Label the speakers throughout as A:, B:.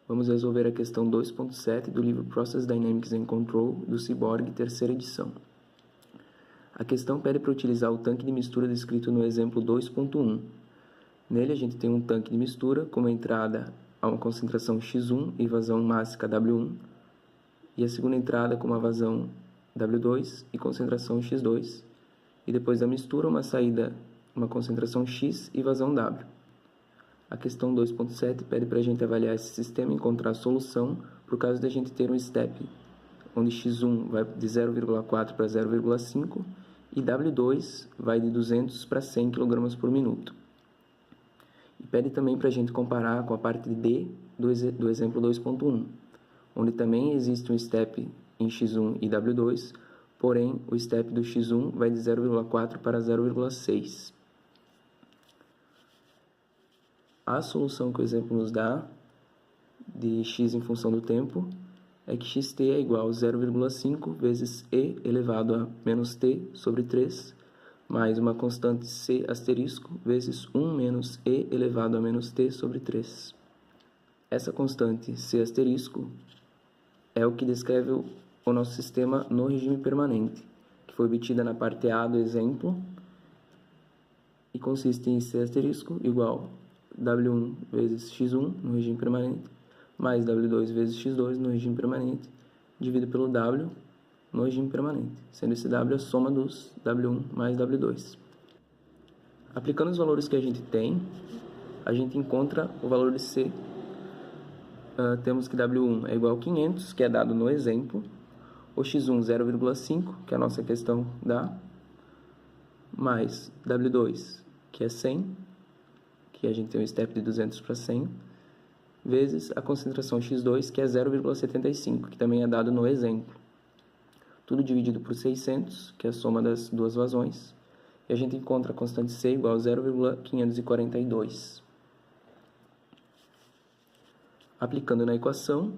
A: Vamos resolver a questão 2.7 do livro Process Dynamics and Control, do Cyborg, terceira edição. A questão pede para utilizar o tanque de mistura descrito no exemplo 2.1. Nele a gente tem um tanque de mistura com uma entrada a uma concentração X1 e vazão máxima W1, e a segunda entrada com uma vazão W2 e concentração X2, e depois da mistura uma saída, uma concentração X e vazão W. A questão 2.7 pede para a gente avaliar esse sistema e encontrar a solução por caso de a gente ter um step onde X1 vai de 0,4 para 0,5 e W2 vai de 200 para 100 kg por minuto. E pede também para a gente comparar com a parte D do exemplo 2.1, onde também existe um step em X1 e W2, porém o step do X1 vai de 0,4 para 0,6. A solução que o exemplo nos dá de x em função do tempo é que xt é igual a 0,5 vezes e elevado a menos t sobre 3, mais uma constante c asterisco vezes 1 menos e elevado a menos t sobre 3. Essa constante c asterisco é o que descreve o nosso sistema no regime permanente, que foi obtida na parte A do exemplo e consiste em c asterisco igual W1 vezes X1 no regime permanente, mais W2 vezes X2 no regime permanente, dividido pelo W no regime permanente, sendo esse W a soma dos W1 mais W2. Aplicando os valores que a gente tem, a gente encontra o valor de C. Temos que W1 é igual a 500, que é dado no exemplo, o X1 0,5, que a nossa questão dá, mais W2, que é 100, que a gente tem um step de 200 para 100, vezes a concentração X2, que é 0,75, que também é dado no exemplo. Tudo dividido por 600, que é a soma das duas vazões, e a gente encontra a constante C igual a 0,542. Aplicando na equação,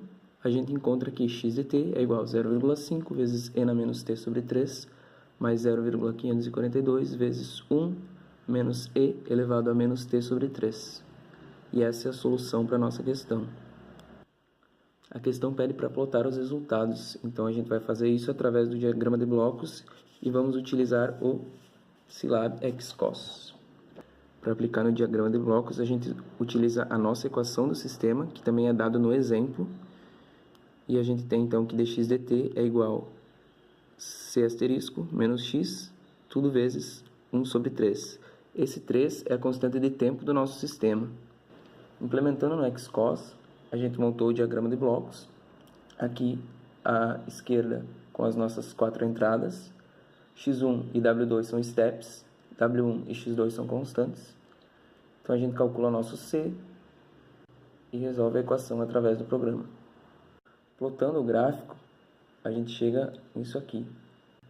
A: a gente encontra que x de t é igual a 0,5 vezes e na menos t sobre 3, mais 0,542 vezes 1 menos e elevado a menos t sobre 3. E essa é a solução para a nossa questão. A questão pede para plotar os resultados, então a gente vai fazer isso através do diagrama de blocos e vamos utilizar o Scilab XCOS. Para aplicar no diagrama de blocos, a gente utiliza a nossa equação do sistema, que também é dado no exemplo, e a gente tem então que dx dt é igual a c asterisco menos x, tudo vezes 1 sobre 3. Esse 3 é a constante de tempo do nosso sistema. Implementando no XCOS, a gente montou o diagrama de blocos. Aqui à esquerda com as nossas 4 entradas. X1 e W2 são steps, W1 e X2 são constantes. Então a gente calcula nosso C e resolve a equação através do programa. Plotando o gráfico, a gente chega nisso aqui.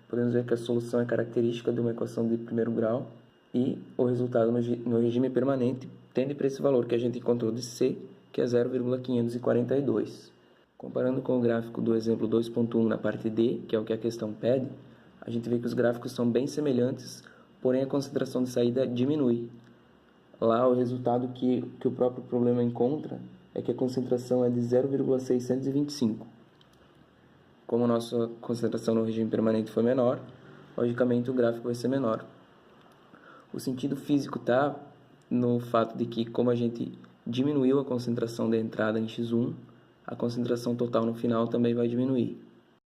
A: Podemos ver que a solução é característica de uma equação de primeiro grau e o resultado no regime permanente tende para esse valor que a gente encontrou de C, que é 0,542. Comparando com o gráfico do exemplo 2.1 na parte D, que é o que a questão pede, a gente vê que os gráficos são bem semelhantes, porém a concentração de saída diminui. Lá o resultado que o próprio problema encontra é que a concentração é de 0,625. Como a nossa concentração no regime permanente foi menor, logicamente o gráfico vai ser menor. O sentido físico está no fato de que, como a gente diminuiu a concentração da entrada em X1, a concentração total no final também vai diminuir.